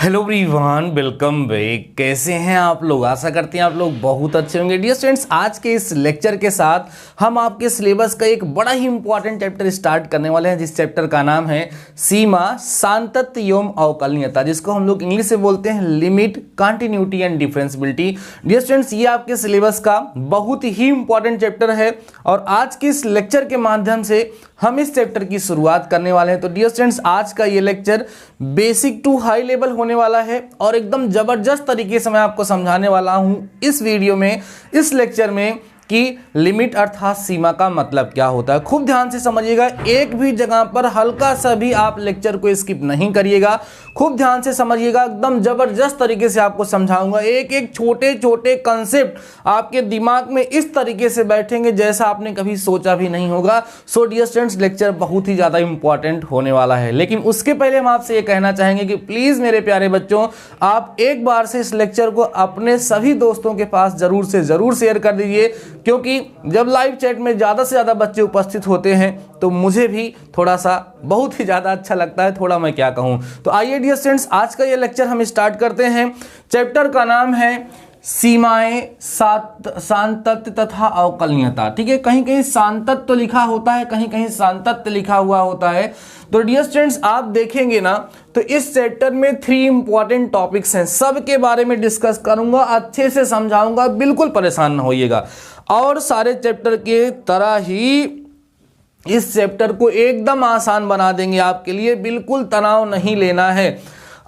Hello everyone, welcome back. कैसे हैं आप लोग? आशा करते हैं आप लोग बहुत अच्छे होंगे। डियर स्टूडेंट्स, आज के इस लेक्चर के साथ हम आपके सिलेबस का एक बड़ा ही इंपॉर्टेंट चैप्टर स्टार्ट करने वाले हैं, जिस चैप्टर का नाम है सीमा, सांतत्य एवं अवकलनीयता, जिसको हम लोग इंग्लिश से बोलते हैं limit, continuity and differentiability. Dear students, ये आपके सिलेबस का बहुत ही इंपॉर्टेंट चैप्टर है और आज के इस लेक्चर के माध्यम से हम इस चैप्टर की शुरुआत करने वाले हैं। तो डियर स्टूडेंट्स, आज का ये lecture basic to high level होने वाला है और एकदम जबरदस्त तरीके से मैं आपको समझाने वाला हूं इस वीडियो में, इस लेक्चर में, कि लिमिट अर्थात सीमा का मतलब क्या होता है। खूब ध्यान से समझिएगा, एक भी जगह पर हल्का सा भी आप लेक्चर को स्किप नहीं करिएगा। खूब ध्यान से समझिएगा, एकदम जबरदस्त तरीके से आपको समझाऊंगा। एक एक छोटे छोटे कंसेप्ट आपके दिमाग में इस तरीके से बैठेंगे जैसा आपने कभी सोचा भी नहीं होगा। सो डियर स्टूडेंट्स, लेक्चर बहुत ही ज़्यादा इंपॉर्टेंट होने वाला है। लेकिन उसके पहले हम आपसे ये कहना चाहेंगे कि प्लीज़ मेरे प्यारे बच्चों, आप एक बार से इस लेक्चर को अपने सभी दोस्तों के पास ज़रूर से ज़रूर शेयर कर दीजिए, क्योंकि जब लाइव चैट में ज़्यादा से ज़्यादा बच्चे उपस्थित होते हैं तो मुझे भी थोड़ा सा बहुत ही ज़्यादा अच्छा लगता है। थोड़ा मैं क्या कहूँ। तो आइए डियर स्टूडेंट्स, आज का ये लेक्चर हम स्टार्ट करते हैं। चैप्टर का नाम है सीमाएं, सांतत्य तथा अवकलनीयता। ठीक है, कहीं कहीं सांतत्य तो लिखा होता है, कहीं कहीं सांतत्य लिखा हुआ होता है। तो डियर स्टूडेंट्स, आप देखेंगे ना तो इस चैप्टर में 3 इंपॉर्टेंट टॉपिक्स हैं, सबके बारे में डिस्कस करूंगा, अच्छे से समझाऊंगा, बिल्कुल परेशान ना होइएगा। और सारे चैप्टर के तरह ही इस चैप्टर को एकदम आसान बना देंगे आपके लिए, बिल्कुल तनाव नहीं लेना है।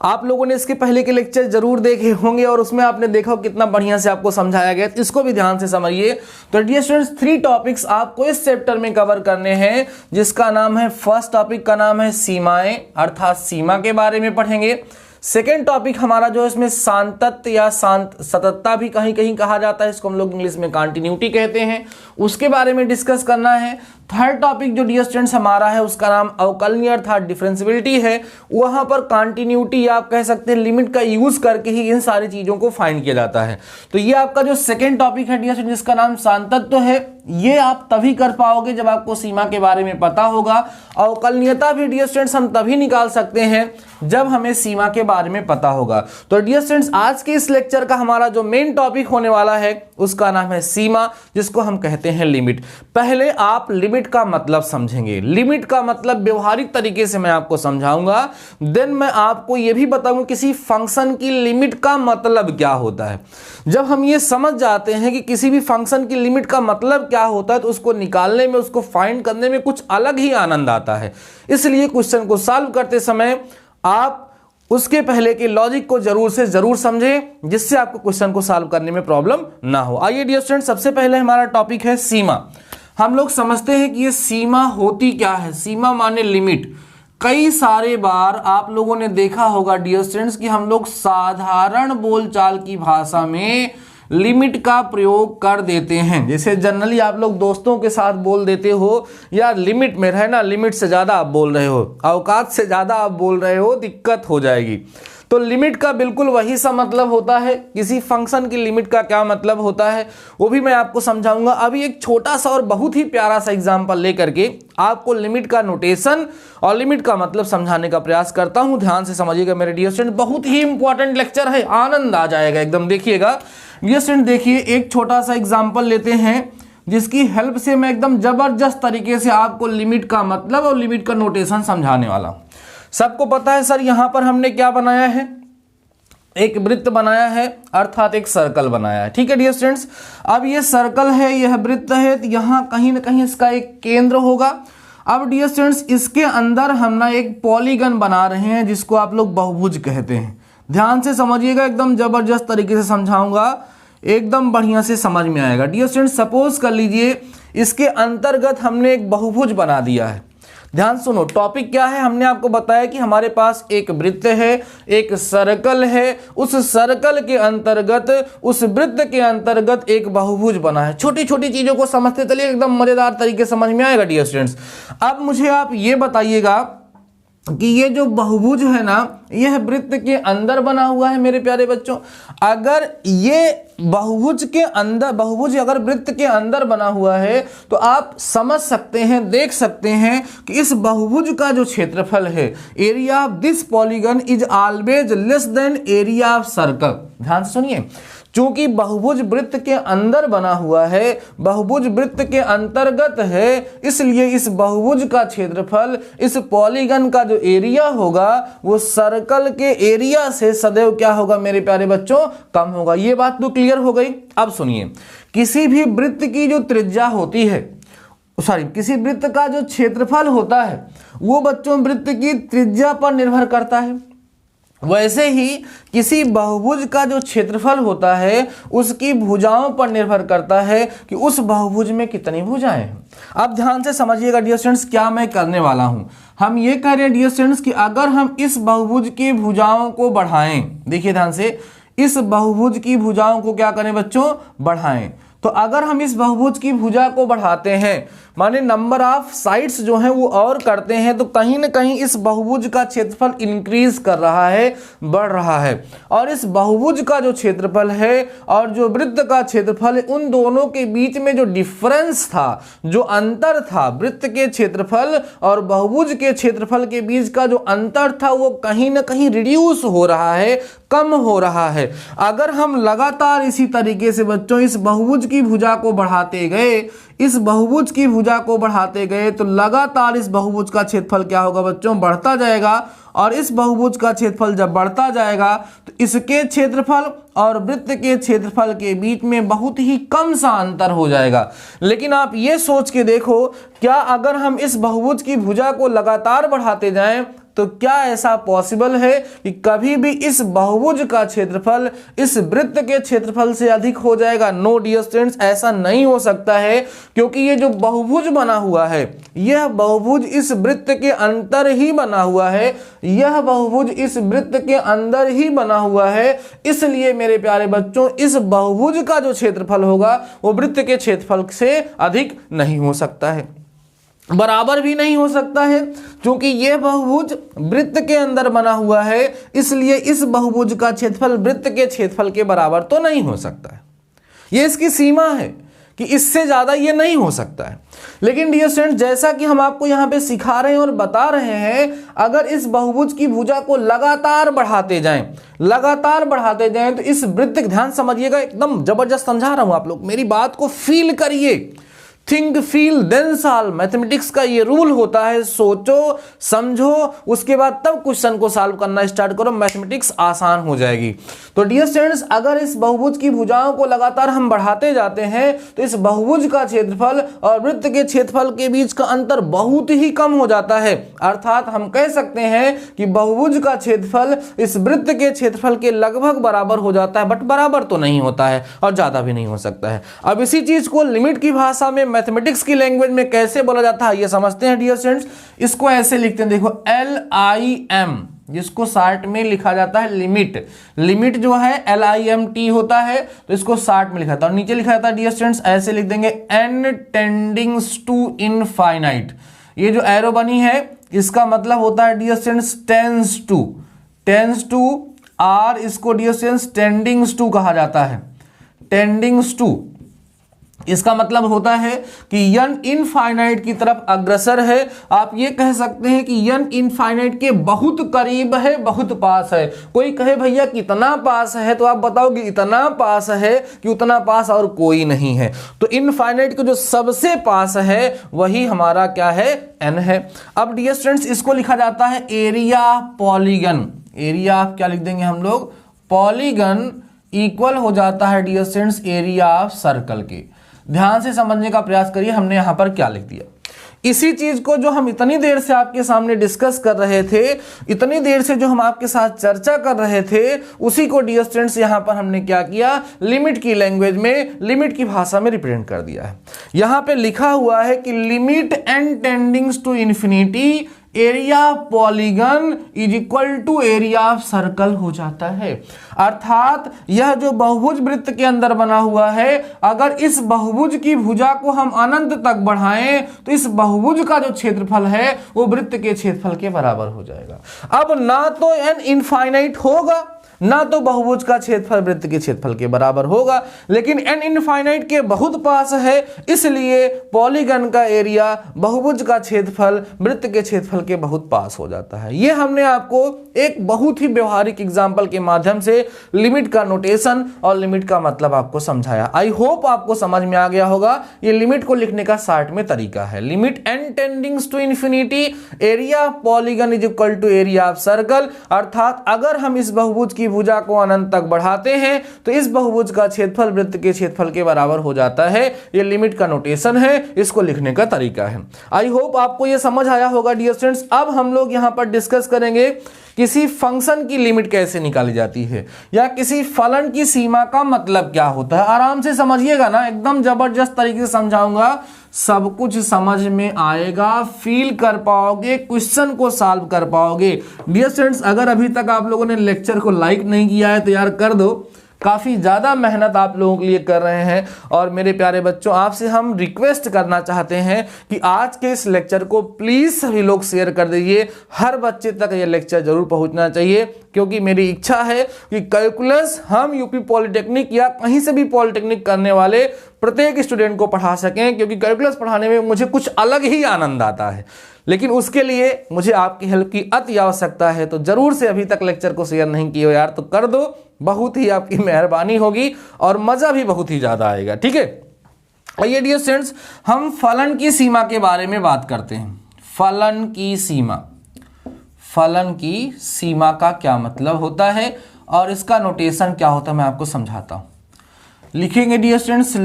आप लोगों ने इसके पहले के लेक्चर जरूर देखे होंगे और उसमें आपने देखा कितना बढ़िया से आपको समझाया गया, इसको भी ध्यान से समझिए। तो डियर स्टूडेंट्स, 3 टॉपिक्स आपको इस चैप्टर में कवर करने हैं, जिसका नाम है, फर्स्ट टॉपिक का नाम है सीमाएं अर्थात सीमा के बारे में पढ़ेंगे। सेकेंड टॉपिक हमारा जो है इसमें सांतत्य या सततता भी कहीं कहीं कहा जाता है, इसको हम लोग इंग्लिश में कंटिन्यूटी कहते हैं, उसके बारे में डिस्कस करना है। थर्ड टॉपिक जो डियर स्टूडेंट्स हमारा है उसका नाम अवकलनीय अर्थात डिफरेंशियबिलिटी है। वहां पर कंटिन्यूटी या आप कह सकते हैं लिमिट का यूज करके ही इन सारी चीजों को फाइंड किया जाता है। तो ये आपका जो सेकेंड टॉपिक है डियर स्टूडेंट्स, जिसका नाम सांतत्य है, ये आप तभी कर पाओगे जब आपको सीमा के बारे में पता होगा। अवकलनीयता भी डियर स्टूडेंट्स हम तभी निकाल सकते हैं जब हमें सीमा के बारे में पता होगा। तो डियर स्टूडेंट्स, आज के इस लेक्चर का हमारा जो मेन टॉपिक होने वाला है उसका नाम है सीमा, जिसको हम कहते हैं लिमिट। पहले आप लिमिट का मतलब समझेंगे, लिमिट का मतलब व्यवहारिक तरीके से मैं आपको समझाऊंगा। देन मैं आपको यह भी बताऊंगा किसी फंक्शन की लिमिट का मतलब क्या होता है। जब हम ये समझ जाते हैं कि किसी भी फंक्शन की लिमिट का मतलब क्या होता है तो उसको निकालने में, उसको फाइंड करने में कुछ अलग ही आनंद आता है। इसलिए क्वेश्चन को सॉल्व करते समय आप उसके पहले के लॉजिक को जरूर से जरूर समझें, जिससे आपको क्वेश्चन को सॉल्व करने में प्रॉब्लम ना हो। आइए डियर स्टूडेंट, सबसे पहले हमारा टॉपिक है सीमा। हम लोग समझते हैं कि ये सीमा होती क्या है। सीमा माने लिमिट। कई सारे बार आप लोगों ने देखा होगा डियर स्टूडेंट्स कि हम लोग साधारण बोलचाल की भाषा में लिमिट का प्रयोग कर देते हैं। जैसे जनरली आप लोग दोस्तों के साथ बोल देते हो, यार लिमिट में रहना, लिमिट से ज़्यादा आप बोल रहे हो, औकात से ज़्यादा आप बोल रहे हो, दिक्कत हो जाएगी। तो लिमिट का बिल्कुल वही सा मतलब होता है। किसी फंक्शन की लिमिट का क्या मतलब होता है वो भी मैं आपको समझाऊंगा। अभी एक छोटा सा और बहुत ही प्यारा सा एग्जांपल लेकर के आपको लिमिट का नोटेशन और लिमिट का मतलब समझाने का प्रयास करता हूं। ध्यान से समझिएगा मेरे डियर स्टूडेंट, बहुत ही इंपॉर्टेंट लेक्चर है, आनंद आ जाएगा एकदम। देखिएगा डियर स्टूडेंट, देखिए एक छोटा सा एग्जाम्पल लेते हैं जिसकी हेल्प से मैं एकदम जबरदस्त तरीके से आपको लिमिट का मतलब और लिमिट का नोटेशन समझाने वाला हूं। सबको पता है सर, यहां पर हमने क्या बनाया है, एक वृत्त बनाया है अर्थात एक सर्कल बनाया है। ठीक है डियर स्टूडेंट्स, अब ये सर्कल है, यह वृत्त है, तो यहां कहीं ना कहीं इसका एक केंद्र होगा। अब डियर स्टूडेंट्स, इसके अंदर हम ना एक पॉलीगन बना रहे हैं जिसको आप लोग बहुभुज कहते हैं। ध्यान से समझिएगा, एकदम जबरदस्त तरीके से समझाऊंगा, एकदम बढ़िया से समझ में आएगा। डियर स्टूडेंट्स, सपोज कर लीजिए इसके अंतर्गत हमने एक बहुभुज बना दिया है। ध्यान सुनो, टॉपिक क्या है, हमने आपको बताया कि हमारे पास एक वृत्त है, एक सर्कल है, उस सर्कल के अंतर्गत, उस वृत्त के अंतर्गत एक बहुभुज बना है। छोटी छोटी चीजों को समझते चलिए, एकदम मजेदार तरीके से समझ में आएगा डियर स्टूडेंट्स। अब मुझे आप ये बताइएगा कि ये जो बहुभुज है ना, यह वृत्त के अंदर बना हुआ है मेरे प्यारे बच्चों। अगर ये बहुभुज के अंदर, बहुभुज अगर वृत्त के अंदर बना हुआ है तो आप समझ सकते हैं, देख सकते हैं कि इस बहुभुज का जो क्षेत्रफल है, area of this polygon is always less than area of circle. ध्यान से सुनिए, चूंकि बहुभुज वृत्त के अंदर बना हुआ है, बहुभुज वृत्त के अंतर्गत है, इसलिए इस बहुभुज का क्षेत्रफल, इस पॉलीगन का जो एरिया होगा वो सर्कल के एरिया से सदैव क्या होगा मेरे प्यारे बच्चों, कम होगा। ये बात तो क्लियर हो गई। अब सुनिए, किसी भी वृत्त की जो त्रिज्या होती है, किसी वृत्त का जो क्षेत्रफल होता है वो बच्चों वृत्त की त्रिज्या पर निर्भर करता है। वैसे ही किसी बहुभुज का जो क्षेत्रफल होता है उसकी भुजाओं पर निर्भर करता है कि उस बहुभुज में कितनी भुजाएं हैं। अब ध्यान से समझिएगा डियर स्टूडेंट्स, क्या मैं करने वाला हूं। हम ये कह रहे हैं डियर स्टूडेंट्स कि अगर हम इस बहुभुज की भुजाओं को बढ़ाएं, देखिए ध्यान से, इस बहुभुज की भुजाओं को क्या करें बच्चों, बढ़ाएं। तो अगर हम इस बहुभुज की भुजा को बढ़ाते हैं, माने नंबर ऑफ साइड्स जो हैं वो और करते हैं, तो कहीं ना कहीं इस बहुभुज का क्षेत्रफल इंक्रीज कर रहा है, बढ़ रहा है। और इस बहुभुज का जो क्षेत्रफल है और जो वृत्त का क्षेत्रफल है, उन दोनों के बीच में जो डिफरेंस था, जो अंतर था, वृत्त के क्षेत्रफल और बहुभुज के क्षेत्रफल के बीच का जो अंतर था, वो कहीं ना कहीं रिड्यूस हो रहा है, कम हो रहा है। अगर हम लगातार इसी तरीके से बच्चों इस बहुभुज की भुजा को बढ़ाते गए, इस बहुभुज की भुजा को बढ़ाते गए, तो लगातार इस बहुभुज का क्षेत्रफल क्या होगा बच्चों, बढ़ता जाएगा। और इस बहुभुज का क्षेत्रफल जब बढ़ता जाएगा तो इसके क्षेत्रफल और वृत्त के क्षेत्रफल के बीच में बहुत ही कम सा अंतर हो जाएगा। लेकिन आप ये सोच के देखो, क्या अगर हम इस बहुभुज की भुजा को लगातार बढ़ाते जाएं तो क्या ऐसा पॉसिबल है कि कभी भी इस बहुभुज का क्षेत्रफल इस वृत्त के क्षेत्रफल से अधिक हो जाएगा? नो डियर स्टूडेंट्स, ऐसा नहीं हो सकता है, क्योंकि ये जो बहुभुज बना हुआ है, यह बहुभुज इस वृत्त के अंदर ही बना हुआ है, यह बहुभुज इस वृत्त के अंदर ही बना हुआ है। इसलिए मेरे प्यारे बच्चों, इस बहुभुज का जो क्षेत्रफल होगा वो वृत्त के क्षेत्रफल से अधिक नहीं हो सकता है, बराबर भी नहीं हो सकता है। क्योंकि यह बहुभुज वृत्त के अंदर बना हुआ है, इसलिए इस बहुभुज का क्षेत्रफल वृत्त के क्षेत्रफल के बराबर तो नहीं हो सकता है। यह इसकी सीमा है कि इससे ज्यादा ये नहीं हो सकता है। लेकिन डियर स्टूडेंट, जैसा कि हम आपको यहाँ पे सिखा रहे हैं और बता रहे हैं, अगर इस बहुभुज की भुजा को लगातार बढ़ाते जाएं, लगातार बढ़ाते जाएं, तो इस वृत्त, ध्यान समझिएगा, एकदम जबरदस्त समझा रहा हूं, आप लोग मेरी बात को फील करिए। Think feel then solve, mathematics का ये रूल होता है, सोचो समझो उसके बाद तब क्वेश्चन को सॉल्व करना स्टार्ट करो, मैथमेटिक्स आसान हो जाएगी। तो डियर स्टूडेंट्स, अगर इस बहुभुज की भुजाओं को लगातार हम बढ़ाते जाते हैं तो इस बहुभुज का क्षेत्रफल और वृत्त के क्षेत्रफल के बीच का अंतर बहुत ही कम हो जाता है। अर्थात हम कह सकते हैं कि बहुभुज का क्षेत्रफल इस वृत्त के क्षेत्रफल के लगभग बराबर हो जाता है, बट बराबर तो नहीं होता है और ज्यादा भी नहीं हो सकता है। अब इसी चीज को लिमिट की भाषा में, मैथमेटिक्स की लैंग्वेज में कैसे बोला जाता है ये समझते हैं डियर स्टूडेंट्स। इसको ऐसे लिखते हैं, देखो LIM, जिसको शॉर्ट में लिखा जाता है लिमिट। लिमिट जो है LIMT होता है, तो इसको शॉर्ट में लिखा जाता है। और नीचे लिखा जाता है डियर स्टूडेंट्स, ऐसे लिख देंगे n टेंडिंग्स टू इनफाइनाइट। ये जो एरो बनी है इसका मतलब होता है डियर स्टूडेंट्स टेंस टू, और इसको डियर स्टूडेंट्स टेंडिंग्स टू कहा जाता है, टेंडिंग्स टू। इसका मतलब होता है कि n इनफाइनाइट की तरफ अग्रसर है। आप ये कह सकते हैं कि n इनफाइनाइट के बहुत करीब है, बहुत पास है। कोई कहे भैया कितना पास है, तो आप बताओगे इतना पास है कि उतना पास और कोई नहीं है। तो इनफाइनाइट के जो सबसे पास है वही हमारा क्या है, n है। अब डियर स्टूडेंट्स, इसको लिखा जाता है एरिया पॉलीगन। एरिया आप क्या लिख देंगे हम लोग, पॉलीगन इक्वल हो जाता है dear students area of circle के। ध्यान से समझने का प्रयास करिए, हमने यहां पर क्या लिख दिया। इसी चीज को जो हम इतनी देर से आपके सामने डिस्कस कर रहे थे, इतनी देर से जो हम आपके साथ चर्चा कर रहे थे, उसी को डियर स्टूडेंट्स यहां पर हमने क्या किया, लिमिट की लैंग्वेज में, लिमिट की भाषा में रिप्रेजेंट कर दिया है। यहां पे लिखा हुआ है कि limit n tendings to infinity area polygon is equal to area of circle हो जाता है। अर्थात यह जो बहुभुज वृत्त के अंदर बना हुआ है, अगर इस बहुभुज की भुजा को हम अनंत तक बढ़ाएं तो इस बहुभुज का जो क्षेत्रफल है वो वृत्त के क्षेत्रफल के बराबर हो जाएगा। अब ना तो n इनफाइनाइट होगा, ना तो बहुभुज का क्षेत्रफल वृत्त के क्षेत्रफल के बराबर होगा, लेकिन n इनफाइनाइट के बहुत पास है, इसलिए पॉलीगन का एरिया बहुभुज का क्षेत्रफल वृत्त के क्षेत्रफल के बहुत पास हो जाता है। यह हमने आपको एक बहुत ही व्यवहारिक एग्जांपल के माध्यम से लिमिट का नोटेशन और लिमिट का मतलब आपको समझाया। आई होप आपको समझ में आ गया होगा। ये लिमिट को लिखने का शार्ट में तरीका है। Limit n tendings to infinity area polygon is equal to area of circle. अर्थात अगर हम इस बहुभुज की भुजा को अनंत तक बढ़ाते हैं तो इस बहुभुज का क्षेत्रफल वृत्त के क्षेत्रफल के बराबर हो जाता है। ये लिमिट का नोटेशन है, इसको लिखने का तरीका है। आई होप आपको ये समझ आया होगा डियर स्टूडेंट्स। अब हम लोग यहां पर डिस्कस करेंगे किसी फंक्शन की लिमिट कैसे निकाली जाती है या किसी फलन की सीमा का मतलब क्या होता है। आराम से समझिएगा ना, एकदम जबरदस्त तरीके से समझाऊंगा, सब कुछ समझ में आएगा, फील कर पाओगे, क्वेश्चन को सॉल्व कर पाओगे। डियर स्टूडेंट्स, अगर अभी तक आप लोगों ने लेक्चर को लाइक नहीं किया है तो यार कर दो। काफ़ी ज़्यादा मेहनत आप लोगों के लिए कर रहे हैं और मेरे प्यारे बच्चों, आपसे हम रिक्वेस्ट करना चाहते हैं कि आज के इस लेक्चर को प्लीज़ सभी लोग शेयर कर दीजिए। हर बच्चे तक ये लेक्चर जरूर पहुंचना चाहिए, क्योंकि मेरी इच्छा है कि कैलकुलस हम यूपी पॉलिटेक्निक या कहीं से भी पॉलिटेक्निक करने वाले प्रत्येक स्टूडेंट को पढ़ा सकें, क्योंकि कैलकुलस पढ़ाने में मुझे कुछ अलग ही आनंद आता है। लेकिन उसके लिए मुझे आपकी हेल्प की अति आवश्यकता है, तो जरूर से अभी तक लेक्चर को शेयर नहीं किए हो यार तो कर दो, बहुत ही आपकी मेहरबानी होगी और मज़ा भी बहुत ही ज़्यादा आएगा। ठीक है, आइए डियर स्टूडेंट्स, हम फलन की सीमा के बारे में बात करते हैं। फलन की सीमा, फलन की सीमा का क्या मतलब होता है और इसका नोटेशन क्या होता है मैं आपको समझाता हूं। लिखेंगे dear students,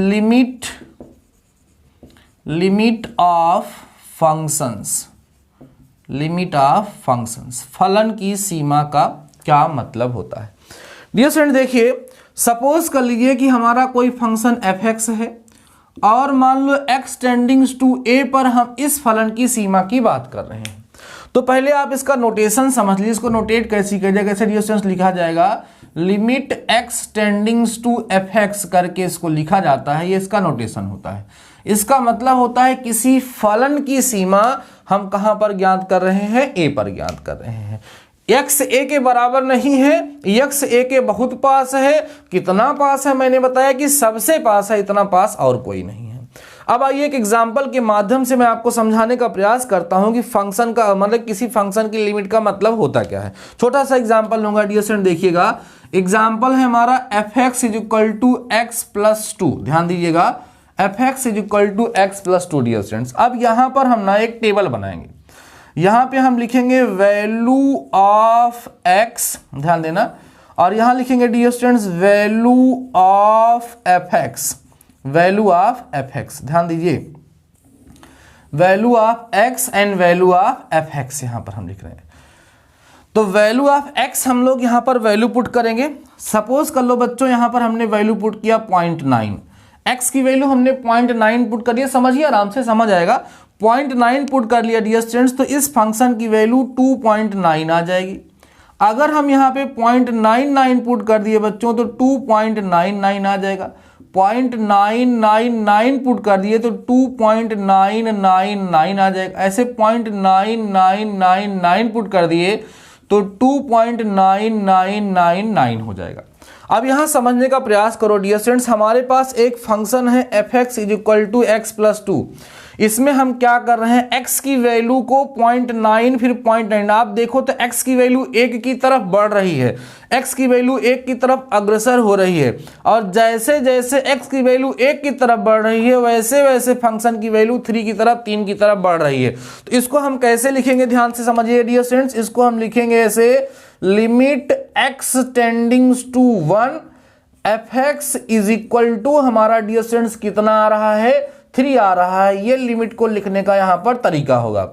limit of functions, limit of functions, फलन की सीमा का क्या मतलब होता है। डियर स्टूडेंट देखिए, सपोज कर लीजिए कि हमारा कोई फंक्शन f(x) है और मान लो x टेंडिंग्स टू a पर हम इस फलन की सीमा की बात कर रहे हैं। तो पहले आप इसका नोटेशन समझ लीजिए, इसको नोटेट कैसे किया जाएगा। कैसे डियर स्टूडेंट्स लिखा जाएगा, limit x tendings to f(x) करके इसको लिखा जाता है। ये इसका नोटेशन होता है। इसका मतलब होता है किसी फलन की सीमा हम कहां पर ज्ञात कर रहे हैं, a पर ज्ञात कर रहे हैं। x a के बराबर नहीं है, x a के बहुत पास है। कितना पास है, मैंने बताया कि सबसे पास है, इतना पास और कोई नहीं है। अब आइए एक एग्जांपल के माध्यम से मैं आपको समझाने का प्रयास करता हूं कि फंक्शन का मतलब किसी फंक्शन की लिमिट का मतलब होता क्या है। छोटा सा एग्जांपल लूंगा डियर स्टूडेंट, देखिएगा। एग्जांपल है हमारा f(x) is equal to x plus 2। ध्यान दीजिएगा, f(x) is equal to x plus 2 dear students. अब यहां पर हम ना एक टेबल बनाएंगे। यहां पे हम लिखेंगे वैल्यू ऑफ x, ध्यान देना, और यहां लिखेंगे dear students value of f(x), value of f(x), ध्यान दीजिए, value of x and value of f(x) यहां पर हम लिख रहे हैं। तो वैल्यू ऑफ x हम लोग यहां पर वैल्यू पुट करेंगे। सपोज कर लो बच्चों, यहां पर हमने वैल्यू पुट किया 0.9, x की वैल्यू हमने 0.9 पुट कर दिया। समझिए, आराम से समझ आएगा। 0.9 पुट कर लिया डियर स्टूडेंट्स, तो इस फंक्शन की वैल्यू 2.9 आ जाएगी। अगर हम यहाँ पे 0.99 पुट कर दिए बच्चों तो 2.99 आ जाएगा। 0.999 पुट कर दिए तो 2.999 आ जाएगा। ऐसे 0.9999 पुट कर दिए तो 2.9999 हो जाएगा। अब यहां समझने का प्रयास करो डियर स्टूडेंट्स, हमारे पास एक फंक्शन है f(x) is equal to x plus 2। इसमें हम क्या कर रहे हैं, x की वैल्यू को 0.9 फिर 0.9, आप देखो तो x की वैल्यू 1 की तरफ बढ़ रही है, x की वैल्यू 1 की तरफ अग्रसर हो रही है। और जैसे जैसे x की वैल्यू 1 की तरफ बढ़ रही है वैसे वैसे फंक्शन की वैल्यू 3 की तरफ 3 की तरफ बढ़ रही है। तो इसको हम कैसे लिखेंगे, ध्यान से समझिए डियर स्टूडेंट्स। इसको हम लिखेंगे ऐसे, limit x tendings to 1 f(x) is equal to हमारा डियर स्टूडेंट्स कितना आ रहा है, 3 आ रहा है। ये लिमिट को लिखने का यहां पर तरीका होगा।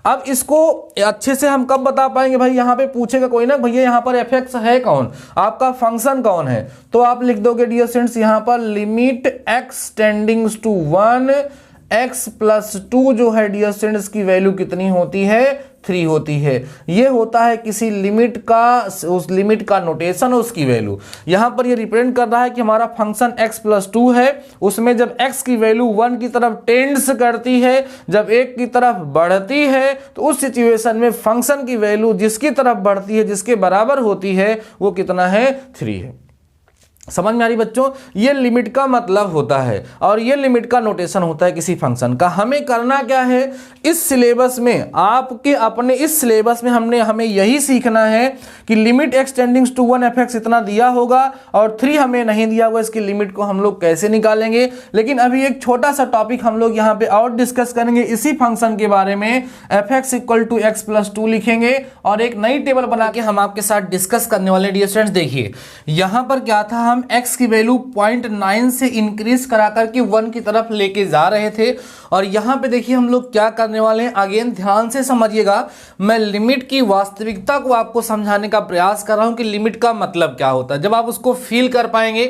अब इसको अच्छे से हम कब बता पाएंगे भाई, यहां पे पूछेगा कोई ना, भैया यहां पर f(x) है कौन, आपका फंक्शन कौन है, तो आप लिख दोगे डियर स्टूडेंट्स यहां पर limit x tendings to 1 x plus 2 जो है डियर स्टूडेंट्स की वैल्यू कितनी होती है, 3 होती है। ये होता है किसी लिमिट का, उस लिमिट का नोटेशन, उसकी वैल्यू। यहां पर ये रिप्रेजेंट कर रहा है कि हमारा फंक्शन x प्लस 2 है, उसमें जब x की वैल्यू 1 की तरफ टेंड्स करती है, जब 1 की तरफ बढ़ती है, तो उस सिचुएशन में फंक्शन की वैल्यू जिसकी तरफ बढ़ती है, जिसके बराबर होती है, वो कितना है, 3 है। समझ में आ रही बच्चों, ये लिमिट का मतलब होता है और ये लिमिट का नोटेशन होता है किसी फंक्शन का। हमें करना क्या है, इस सिलेबस में, आपके अपने इस सिलेबस में हमें यही सीखना है कि limit x tendings to 1 fx इतना दिया होगा और 3 हमें नहीं दिया होगा, इसकी लिमिट को हम लोग कैसे निकालेंगे। लेकिन अभी एक छोटा सा टॉपिक हम लोग यहाँ पे और डिस्कस करेंगे इसी फंक्शन के बारे में। fx equal to x plus 2 लिखेंगे और एक नई टेबल बना के हम आपके साथ डिस्कस करने वाले। डियर स्टूडेंट्स देखिए, यहाँ पर क्या था, हम x की वैल्यू 0.9 से इंक्रीज करा करके 1 की तरफ लेके जा रहे थे और यहां पे देखिए हम लोग क्या करने वाले हैं, अगेन ध्यान से समझिएगा। मैं लिमिट की वास्तविकता को आपको समझाने का प्रयास कर रहा हूं कि लिमिट का मतलब क्या होता है। जब आप उसको फील कर पाएंगे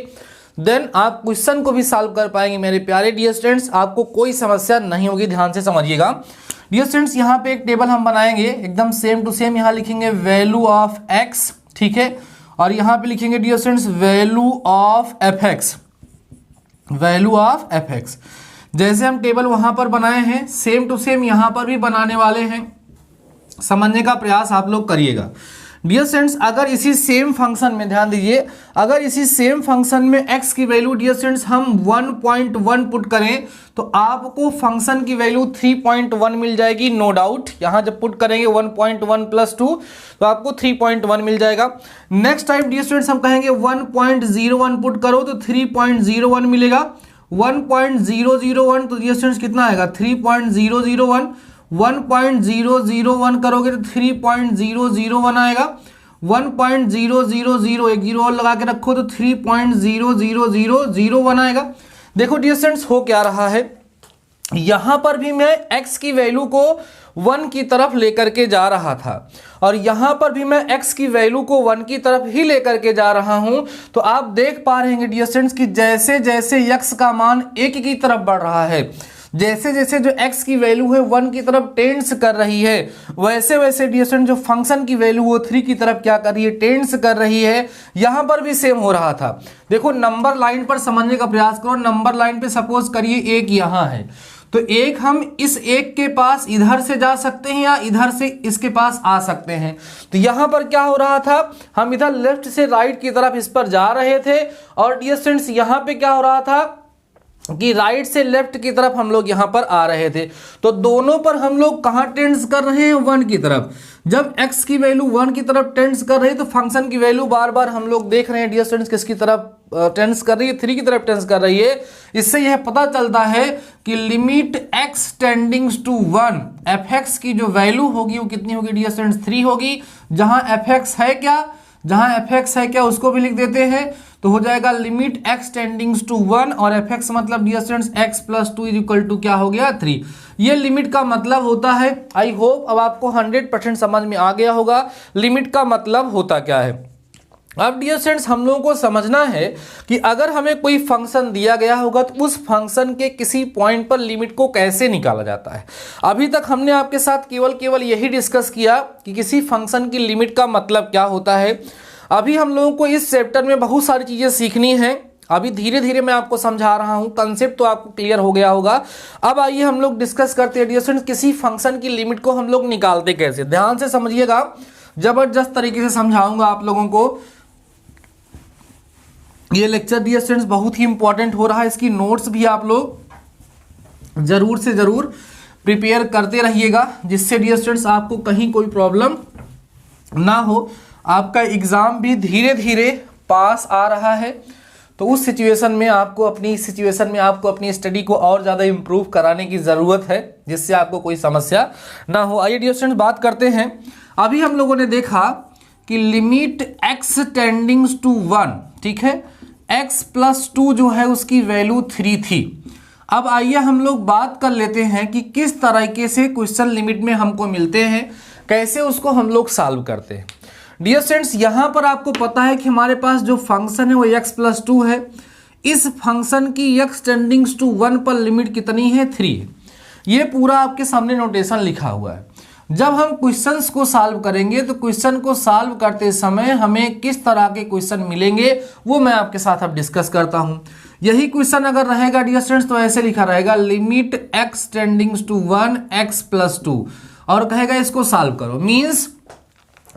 देन आप क्वेश्चन को भी सॉल्व कर पाएंगे। मेरे प्यारे डियर स्टूडेंट्स, आपको कोई समस्या नहीं होगी, ध्यान से समझिएगा। डियर स्टूडेंट्स, यहाँ पे एक टेबल हम बनाएंगे एकदम सेम टू सेम। यहाँ लिखेंगे वैल्यू ऑफ x, ठीक है, और यहां पे लिखेंगे dear students value of fx, value of fx। जैसे हम टेबल वहां पर बनाए हैं सेम टू सेम यहां पर भी बनाने वाले हैं। समझने का प्रयास आप लोग करिएगा। डियर स्टूडेंट्स, अगर इसी सेम फंक्शन में, ध्यान दीजिए, अगर इसी सेम फंक्शन में x की वैल्यू डियर स्टूडेंट्स हम 1.1 पुट करें तो आपको फंक्शन की वैल्यू 3.1 मिल जाएगी, नो डाउट। यहां जब पुट करेंगे 1.1 प्लस 2 तो आपको 3.1 मिल जाएगा। नेक्स्ट टाइम डियर स्टूडेंट्स हम कहेंगे 1.01 पुट करो तो 3.01 मिलेगा। 1.001 तो डियर स्टूडेंट्स कितना आएगा, 3.001। 1.001 करोगे तो 3.001 आएगा। 1.000 एक जीरो और लगा के रखो तो 3.00001 आएगा। देखो डियर स्टूडेंट्स हो क्या रहा है, यहां पर भी मैं x की वैल्यू को 1 की तरफ लेकर के जा रहा था और यहां पर भी मैं x की वैल्यू को 1 की तरफ ही लेकर के जा रहा हूं। तो आप देख पा रहे हैं डियर स्टूडेंट्स कि जैसे जैसे x का मान 1 की तरफ बढ़ रहा है, जैसे जैसे जो x की वैल्यू है 1 की तरफ टेंड्स कर रही है, वैसे वैसे डियर स्टूडेंट जो फंक्शन की वैल्यू वो 3 की तरफ क्या कर रही है, टेंड्स कर रही है। यहां पर भी सेम हो रहा था। देखो नंबर लाइन पर समझने का प्रयास करो। नंबर लाइन पे सपोज करिए 1 यहां है तो 1 हम इस 1 के पास इधर से जा सकते हैं या इधर से इसके पास आ सकते हैं। तो यहां पर क्या हो रहा था, हम इधर लेफ्ट से राइट की तरफ इस पर जा रहे थे और डियर स्टूडेंट्स यहां पे क्या हो रहा था कि राइट से लेफ्ट की तरफ हम लोग यहां पर आ रहे थे। तो दोनों पर हम लोग कहां टेंड्स कर रहे हैं, 1 की तरफ। जब x की वैल्यू 1 की तरफ टेंड्स कर रही है तो फंक्शन की वैल्यू बार बार हम लोग देख रहे हैं डियर स्टूडेंट्स किसकी तरफ टेंड्स कर रही है, 3 की तरफ टेंड्स कर रही है। इससे यह पता चलता है कि limit x tendings to 1 fx की जो वैल्यू होगी वो कितनी होगी डियर स्टूडेंट्स, 3 होगी। जहां fx है क्या, जहां fx है क्या उसको भी लिख देते हैं तो हो जाएगा लिमिट x टेंडिंग्स टू 1 और fx मतलब dear students x plus 2 equal to क्या हो गया, 3। ये लिमिट का मतलब होता है। आई होप अब आपको 100% समझ में आ गया होगा लिमिट का मतलब होता क्या है। अब डियर स्टूडेंट्स हम लोगों को समझना है कि अगर हमें कोई फंक्शन दिया गया होगा तो उस फंक्शन के किसी पॉइंट पर लिमिट को कैसे निकाला जाता है। अभी तक हमने आपके साथ केवल यही डिस्कस किया कि किसी फंक्शन की लिमिट का मतलब क्या होता है। अभी हम लोगों को इस चैप्टर में बहुत सारी चीज़ें सीखनी है। अभी धीरे धीरे मैं आपको समझा रहा हूं, कंसेप्ट तो आपको क्लियर हो गया होगा। अब आइए हम लोग डिस्कस करते हैं डियर स्टूडेंट्स किसी फंक्शन की लिमिट को हम लोग निकालते कैसे। ध्यान से समझिएगा, जबरदस्त तरीके से समझाऊंगा आप लोगों को। ये लेक्चर डियर स्टूडेंट्स बहुत ही इंपॉर्टेंट हो रहा है, इसकी नोट्स भी आप लोग जरूर से जरूर प्रिपेयर करते रहिएगा जिससे डियर स्टूडेंट्स आपको कहीं कोई प्रॉब्लम ना हो। आपका एग्जाम भी धीरे धीरे पास आ रहा है तो उस सिचुएशन में आपको अपनी स्टडी को और ज़्यादा इम्प्रूव कराने की ज़रूरत है जिससे आपको कोई समस्या ना हो। आइए डियर स्टूडेंट्स बात करते हैं। अभी हम लोगों ने देखा कि लिमिट x टेंडिंग्स टू 1, ठीक है, x प्लस 2 जो है उसकी वैल्यू 3 थी। अब आइए हम लोग बात कर लेते हैं कि किस तरीके से क्वेश्चन लिमिट में हमको मिलते हैं, कैसे उसको हम लोग सॉल्व करते हैं। डियर स्टूडेंट्स यहां पर आपको पता है कि हमारे पास जो फंक्शन है वो x प्लस 2 है। इस फंक्शन की x टेंडिंग्स टू 1 पर लिमिट कितनी है, 3 है। ये पूरा आपके सामने नोटेशन लिखा हुआ है। जब हम क्वेश्चंस को सॉल्व करेंगे तो क्वेश्चन को सॉल्व करते समय हमें किस तरह के क्वेश्चन मिलेंगे वो मैं आपके साथ अब डिस्कस करता हूं। यही क्वेश्चन अगर रहेगा डियर स्टूडेंट्स तो ऐसे लिखा रहेगा limit x tendings to 1 x plus 2 और कहेगा इसको सॉल्व करो। मीन्स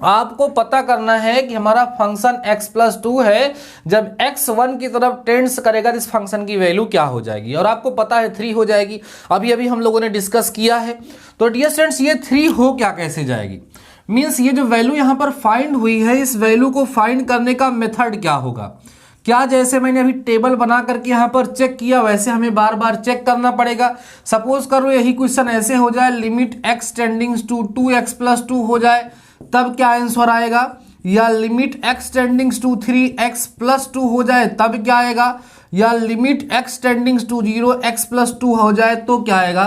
आपको पता करना है कि हमारा फंक्शन x प्लस 2 है, जब x 1 की तरफ टेंड्स करेगा तो इस फंक्शन की वैल्यू क्या हो जाएगी, और आपको पता है 3 हो जाएगी। अभी अभी हम लोगों ने डिस्कस किया है। तो डियर स्टूडेंट्स ये 3 हो क्या कैसे जाएगी, मीन्स ये जो वैल्यू यहां पर फाइंड हुई है इस वैल्यू को फाइंड करने का मेथड क्या होगा। क्या जैसे मैंने अभी टेबल बना करके यहाँ पर चेक किया वैसे हमें बार बार चेक करना पड़ेगा। सपोज करो यही क्वेश्चन ऐसे हो जाए limit x tendings to 2x plus 2 हो जाए, तब क्या आंसर आएगा, या limit x tendings to 3x plus 2 हो जाए तब क्या आएगा, या limit x tendings to 0x plus 2 हो जाए तो क्या आएगा।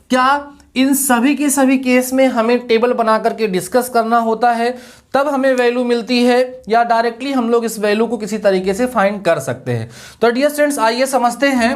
क्या इन सभी के सभी केस में हमें टेबल बना करके डिस्कस करना होता है तब हमें वैल्यू मिलती है, या डायरेक्टली हम लोग इस वैल्यू को किसी तरीके से फाइंड कर सकते हैं। तो डियर स्टूडेंट्स आइए समझते हैं।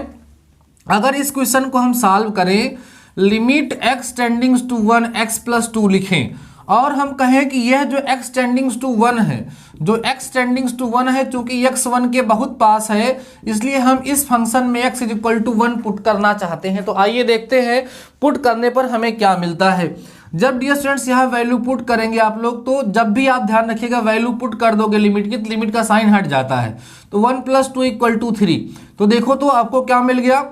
अगर इस क्वेश्चन को हम सॉल्व करें limit x tendings to 1 x plus 2 लिखें और हम कहें कि यह जो x टेंडिंग्स टू 1 है, जो x टेंडिंग्स टू 1 है, चूंकि x 1 के बहुत पास है इसलिए हम इस फंक्शन में x इक्वल टू 1 पुट करना चाहते हैं। तो आइए देखते हैं पुट करने पर हमें क्या मिलता है। जब डियर स्टूडेंट्स यहाँ वैल्यू पुट करेंगे आप लोग, तो जब भी आप ध्यान रखिएगा वैल्यू पुट कर दोगे लिमिट की, लिमिट का साइन हट जाता है। तो 1 प्लस 2 इक्वल टू 3, तो देखो तो आपको क्या मिल गया,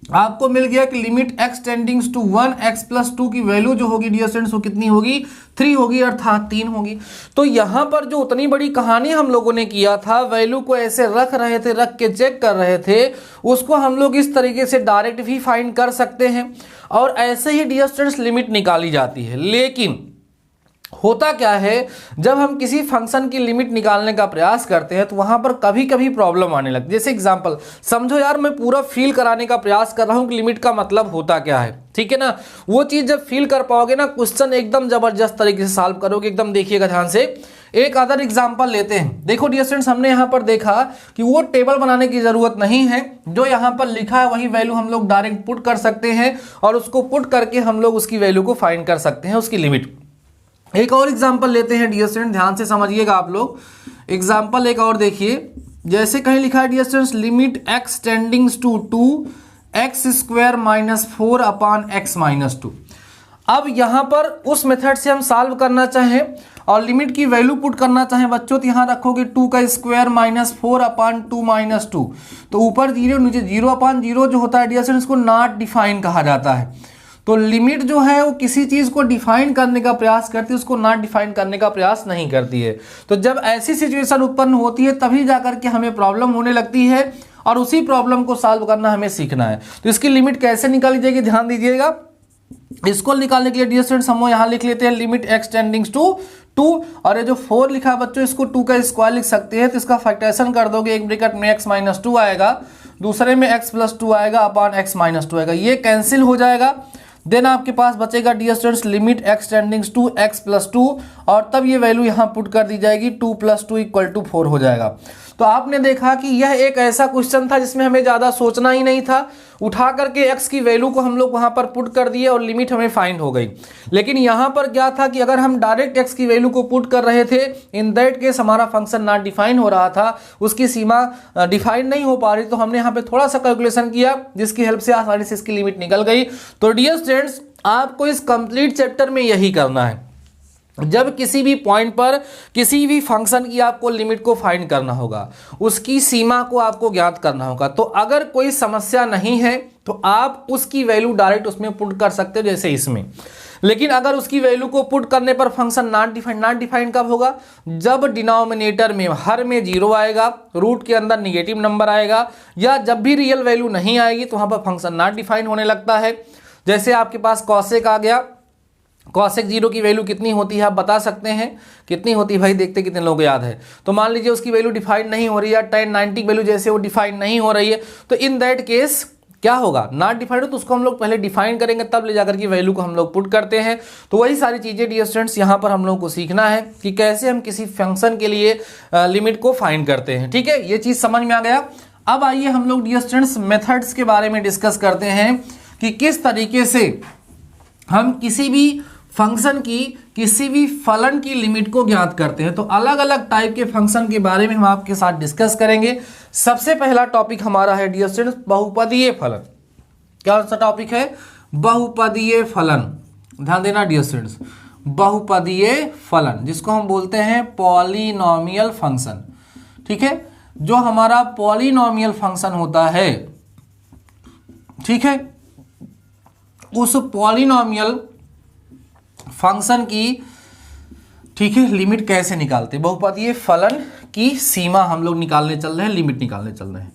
आपको मिल गया कि limit x tendings to 1 x plus 2 की वैल्यू जो होगी डियर स्टूडेंट्स वो कितनी होगी, 3 होगी, अर्थात 3 होगी। तो यहां पर जो उतनी बड़ी कहानी हम लोगों ने किया था, वैल्यू को ऐसे रख रहे थे, रख के चेक कर रहे थे, उसको हम लोग इस तरीके से डायरेक्ट भी फाइंड कर सकते हैं और ऐसे ही डियर स्टूडेंट्स लिमिट निकाली जाती है। लेकिन होता क्या है, जब हम किसी फंक्शन की लिमिट निकालने का प्रयास करते हैं तो वहां पर कभी कभी प्रॉब्लम आने लगती है। जैसे एग्जांपल समझो यार, मैं पूरा फील कराने का प्रयास कर रहा हूं कि लिमिट का मतलब होता क्या है, ठीक है ना। वो चीज जब फील कर पाओगे ना, क्वेश्चन एकदम जबरदस्त तरीके से सॉल्व करोगे। एकदम देखिएगा ध्यान से। एक अदर एग्जांपल लेते हैं। देखो डियर स्टूडेंट्स, हमने यहाँ पर देखा कि वो टेबल बनाने की जरूरत नहीं है, जो यहाँ पर लिखा है वही वैल्यू हम लोग डायरेक्ट पुट कर सकते हैं और उसको पुट करके हम लोग उसकी वैल्यू को फाइंड कर सकते हैं, उसकी लिमिट। एक और एग्जांपल लेते हैं डियर स्टूडेंट, ध्यान से समझिएगा आप लोग। एग्जांपल एक और देखिए, जैसे कहीं लिखा है dear students limit x tendings to 2x square minus 4 upon x minus 2। अब यहां पर उस मेथड से हम सॉल्व करना चाहें और लिमिट की वैल्यू पुट करना चाहें बच्चों, तो यहां रखोगे 2 का स्क्वायर माइनस 4 अपॉन 2 माइनस 2, तो ऊपर 0 नीचे 0 अपॉन 0 जो होता है डियर स्टूडेंट्स को नॉट डिफाइन कहा जाता है। तो लिमिट जो है वो किसी चीज को डिफाइन करने का प्रयास करती है, उसको नॉट डिफाइन करने का प्रयास नहीं करती है। तो जब ऐसी सिचुएशन उत्पन्न होती है तभी जाकर के हमें प्रॉब्लम होने लगती है और उसी प्रॉब्लम को सॉल्व करना हमें सीखना है। तो इसकी लिमिट कैसे निकाली जाएगी, ध्यान दीजिएगा। इसको निकालने के लिए डियर स्टूडेंट्स हम यहाँ लिख लेते हैं लिमिट x टेंडिंग्स टू 2, और ये जो 4 लिखा है बच्चों इसको 2 का स्क्वायर लिख सकते हैं। तो इसका फैक्टराइजेशन कर दोगे, एक ब्रैकेट में x माइनस 2 आएगा, दूसरे में x प्लस 2 आएगा अपॉन x माइनस 2 आएगा, ये कैंसिल हो जाएगा। देन आपके पास बचेगा dear students limit x tendings to x plus 2, और तब ये वैल्यू यहाँ पुट कर दी जाएगी 2 प्लस 2 इक्वल टू 4 हो जाएगा। तो आपने देखा कि यह एक ऐसा क्वेश्चन था जिसमें हमें ज़्यादा सोचना ही नहीं था, उठा करके x की वैल्यू को हम लोग वहाँ पर पुट कर दिए और लिमिट हमें फाइंड हो गई। लेकिन यहाँ पर क्या था कि अगर हम डायरेक्ट x की वैल्यू को पुट कर रहे थे, इन दैट केस हमारा फंक्शन नॉट डिफाइन हो रहा था, उसकी सीमा डिफाइन नहीं हो पा रही, तो हमने यहाँ पे थोड़ा सा कैलकुलेशन किया जिसकी हेल्प से आसानी से इसकी लिमिट निकल गई। तो डियर स्टूडेंट्स, आपको इस कंप्लीट चैप्टर में यही करना है। जब किसी भी पॉइंट पर किसी भी फंक्शन की आपको लिमिट को फाइंड करना होगा, उसकी सीमा को आपको ज्ञात करना होगा। तो अगर कोई समस्या नहीं है तो आप उसकी वैल्यू डायरेक्ट उसमें पुट कर सकते हो, जैसे इसमें। लेकिन अगर उसकी वैल्यू को पुट करने पर फंक्शन नॉट डिफाइंड कब होगा, जब डिनोमिनेटर में हर में 0 आएगा, रूट के अंदर निगेटिव नंबर आएगा, या जब भी रियल वैल्यू नहीं आएगी तो वहां पर फंक्शन नॉट डिफाइन होने लगता है। जैसे आपके पास कॉसेक आ गया, कॉसेक 0 की वैल्यू कितनी होती है आप बता सकते हैं, कितनी होती है भाई, देखते कितने लोग याद है। तो मान लीजिए उसकी वैल्यू डिफाइन नहीं हो रही है, tan 90 वैल्यू जैसे वो डिफाइन नहीं हो रही है, तो इन दैट केस क्या होगा, नॉट डिफाइंड हो तो उसको हम लोग पहले डिफाइन करेंगे, तब ले जाकर की वैल्यू को हम लोग पुट करते हैं। तो वही सारी चीजें डियर स्टूडेंट्स यहाँ पर हम लोग को सीखना है कि कैसे हम किसी फंक्शन के लिए लिमिट को फाइंड करते हैं। ठीक है, ये चीज समझ में आ गया। अब आइए हम लोग डियर स्टूडेंट्स मेथड्स के बारे में डिस्कस करते हैं कि किस तरीके से हम किसी भी फंक्शन की, किसी भी फलन की लिमिट को ज्ञात करते हैं। तो अलग अलग टाइप के फंक्शन के बारे में हम आपके साथ डिस्कस करेंगे। सबसे पहला टॉपिक हमारा है डियर स्टूडेंट्स बहुपदीय फलन। क्या सा टॉपिक है? बहुपदीय फलन। ध्यान देना डियर स्टूडेंट्स, बहुपदीय फलन जिसको हम बोलते हैं पॉलिनोमियल फंक्शन। ठीक है, जो हमारा पॉलिनोमियल फंक्शन होता है, ठीक है, उस पॉलिनोमियल फंक्शन की, ठीक है, लिमिट कैसे निकालते हैं? बहुपदीय फलन की सीमा हम लोग निकालने चल रहे हैं, लिमिट निकालने चल रहे हैं।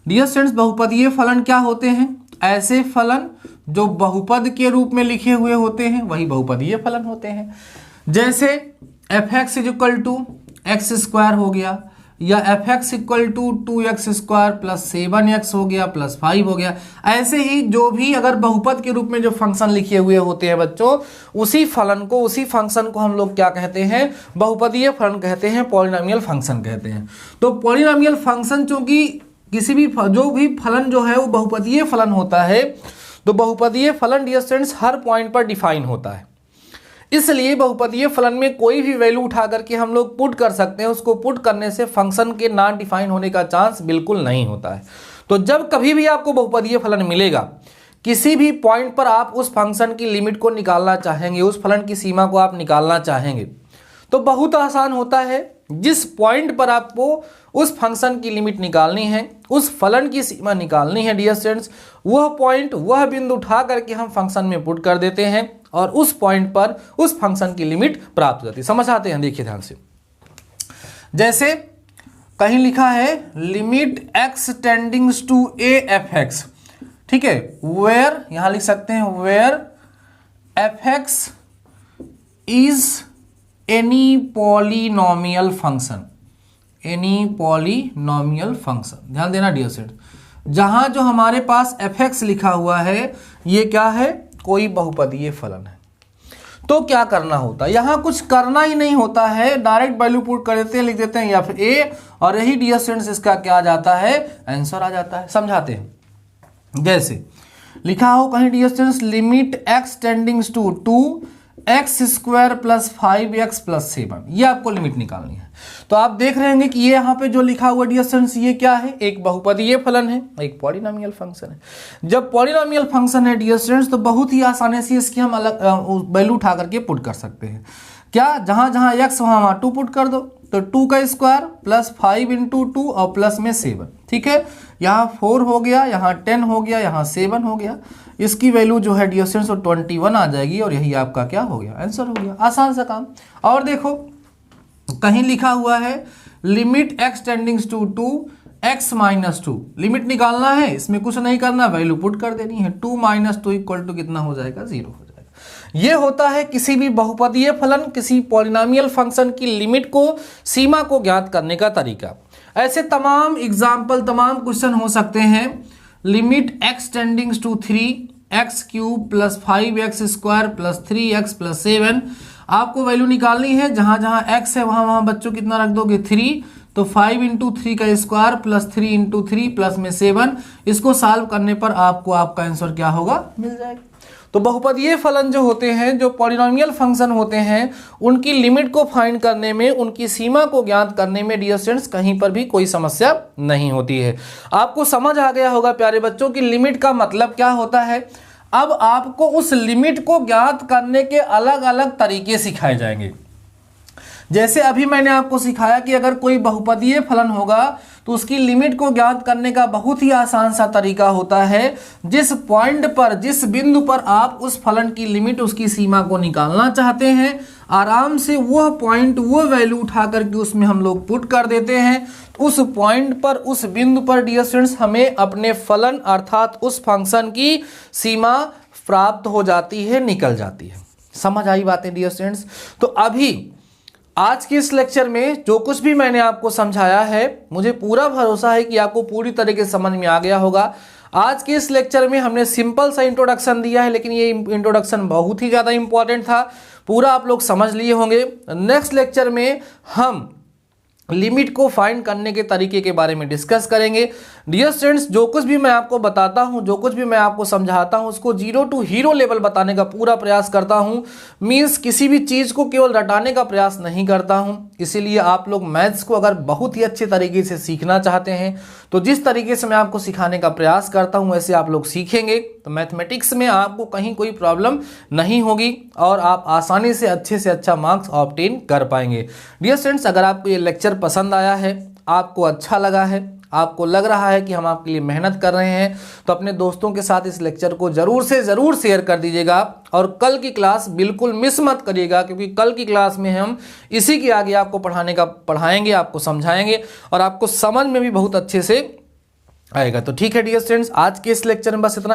डियर स्टूडेंट्स, बहुपदीय फलन क्या होते हैं? ऐसे फलन जो बहुपद के रूप में लिखे हुए होते हैं वही बहुपदीय फलन होते हैं। जैसे F X is equal to X square हो गया, या F X equal to 2x square plus 7x हो गया प्लस 5 हो गया। ऐसे ही जो भी अगर बहुपद के रूप में जो फंक्शन लिखे हुए होते हैं बच्चों, उसी फलन को, उसी फंक्शन को हम लोग क्या कहते हैं? बहुपदीय फलन कहते हैं, पॉलिनोमियल फंक्शन कहते हैं। तो पॉलिनोमियल फंक्शन चूंकि किसी भी जो भी फलन जो है वो बहुपदीय फलन होता है, तो बहुपदीय फलन डियर स्टूडेंट्स हर पॉइंट पर डिफाइन होता है। इसलिए बहुपदीय फलन में कोई भी वैल्यू उठा करके हम लोग पुट कर सकते हैं। उसको पुट करने से फंक्शन के नॉन डिफाइन होने का चांस बिल्कुल नहीं होता है। तो जब कभी भी आपको बहुपदीय फलन मिलेगा, किसी भी पॉइंट पर आप उस फंक्शन की लिमिट को निकालना चाहेंगे, उस फलन की सीमा को आप निकालना चाहेंगे, तो बहुत आसान होता है। जिस पॉइंट पर आपको उस फंक्शन की लिमिट निकालनी है, उस फलन की सीमा निकालनी है डियर स्टूडेंट्स, वह पॉइंट, वह बिंदु उठा करके हम फंक्शन में पुट कर देते हैं और उस पॉइंट पर उस फंक्शन की लिमिट प्राप्त हो जाती है। समझ आते हैं? देखिए ध्यान से, जैसे कहीं लिखा है limit X tendings to A F X, ठीक है, वेयर, यहां लिख सकते हैं where F X is any polynomial function, any polynomial function. ध्यान देना डियर स्टूडेंट, जहां जो हमारे पास एफ एक्स लिखा हुआ है ये क्या है? कोई बहुपदीय फलन है। तो क्या करना होता है? यहां कुछ करना ही नहीं होता है, डायरेक्ट वैल्यू पुट कर देते हैं, लिख देते हैं या फिर ए, और यही डियर स्टूडेंट्स इसका क्या आ जाता है? आंसर आ जाता है। समझाते हैं, जैसे लिखा हो कहीं dear students limit X tendings to 2x square plus 5x plus 7, ये आपको लिमिट निकालनी है। तो आप देख रहे होंगे कि ये यहाँ पे जो लिखा हुआ डियर स्टूडेंट्स ये क्या है? एक बहुपदीय फलन है, एक पॉलिनोमियल फंक्शन है। जब पॉलिनोमियल फंक्शन है डियर स्टूडेंट्स, तो बहुत ही आसानी से इसकी हम अलग वैल्यू उठा करके पुट कर सकते हैं। क्या? जहां जहां x वहां 2 पुट कर दो, तो 2 का स्क्वायर प्लस 5 इंटू 2 और प्लस में 7, ठीक है, यहाँ 4 हो गया, यहाँ 10 हो गया, यहाँ 7 हो गया। इसकी वैल्यू जो है डियर स्टूडेंट्स 21 आ जाएगी और यही आपका क्या हो गया? आंसर हो गया। आसान सा काम। और देखो कहीं लिखा हुआ है limit X tendings to 2x minus 2, limit निकालना है, इसमें कुछ नहीं करना, वैल्यू पुट कर देनी है। 2 माइनस 2 इक्वल टू कितना हो जाएगा? 0 हो जाएगा। ये होता है किसी भी बहुपदीय फलन, किसी पॉलिनोमियल फंक्शन की लिमिट को, सीमा को ज्ञात करने का तरीका। ऐसे तमाम एग्जाम्पल, तमाम क्वेश्चन हो सकते हैं। Limit X tendings to 3x cube plus 5x square plus 3x plus 7, आपको वैल्यू निकालनी है। जहां जहां x है वहां वहां बच्चों कितना रख दोगे? 3, तो 5 इंटू 3 का स्क्वायर प्लस 3 इंटू 3 प्लस में 7, इसको सॉल्व करने पर आपको आपका आंसर क्या होगा? मिल जाएगा। तो बहुपदीय फलन जो होते हैं, जो पॉलिनोमियल फंक्शन होते हैं, उनकी लिमिट को फाइंड करने में, उनकी सीमा को ज्ञात करने में डियर स्टूडेंट्स कहीं पर भी कोई समस्या नहीं होती है। आपको समझ आ गया होगा प्यारे बच्चों कि लिमिट का मतलब क्या होता है। अब आपको उस लिमिट को ज्ञात करने के अलग अलग तरीके सिखाए जाएंगे। जैसे अभी मैंने आपको सिखाया कि अगर कोई बहुपदीय फलन होगा तो उसकी लिमिट को ज्ञात करने का बहुत ही आसान सा तरीका होता है। जिस पॉइंट पर, जिस बिंदु पर आप उस फलन की लिमिट, उसकी सीमा को निकालना चाहते हैं, आराम से वह पॉइंट, वह वैल्यू उठा करके उसमें हम लोग पुट कर देते हैं। उस पॉइंट पर, उस बिंदु पर डियर स्टूडेंट्स हमें अपने फलन अर्थात उस फंक्शन की सीमा प्राप्त हो जाती है, निकल जाती है। समझ आई बातें डियर स्टूडेंट्स? तो अभी आज के इस लेक्चर में जो कुछ भी मैंने आपको समझाया है, मुझे पूरा भरोसा है कि आपको पूरी तरीके से समझ में आ गया होगा। आज के इस लेक्चर में हमने सिंपल सा इंट्रोडक्शन दिया है, लेकिन ये इंट्रोडक्शन बहुत ही ज़्यादा इंपॉर्टेंट था, पूरा आप लोग समझ लिए होंगे। नेक्स्ट लेक्चर में हम लिमिट को फाइंड करने के तरीके के बारे में डिस्कस करेंगे। डियर स्टूडेंट्स, जो कुछ भी मैं आपको बताता हूं, जो कुछ भी मैं आपको समझाता हूं, उसको जीरो टू हीरो लेवल बताने का पूरा प्रयास करता हूं। मींस किसी भी चीज को केवल रटाने का प्रयास नहीं करता हूं। इसीलिए आप लोग मैथ्स को अगर बहुत ही अच्छे तरीके से सीखना चाहते हैं तो जिस तरीके से मैं आपको सिखाने का प्रयास करता हूं वैसे आप लोग सीखेंगे तो मैथमेटिक्स में आपको कहीं कोई प्रॉब्लम नहीं होगी और आप आसानी से अच्छा मार्क्स ऑब्टेन कर पाएंगे। डियर स्टूडेंट्स, अगर आपको ये लेक्चर पसंद आया है, आपको अच्छा लगा है, आपको लग रहा है कि हम आपके लिए मेहनत कर रहे हैं, तो अपने दोस्तों के साथ इस लेक्चर को जरूर से जरूर शेयर कर दीजिएगा और कल की क्लास बिल्कुल मिस मत करिएगा, क्योंकि कल की क्लास में हम इसी के आगे आपको पढ़ाएंगे, आपको समझाएंगे और आपको समझ में भी बहुत अच्छे से आएगा। तो ठीक है डियर स्टूडेंट्स, आज के इस लेक्चर में बस इतना।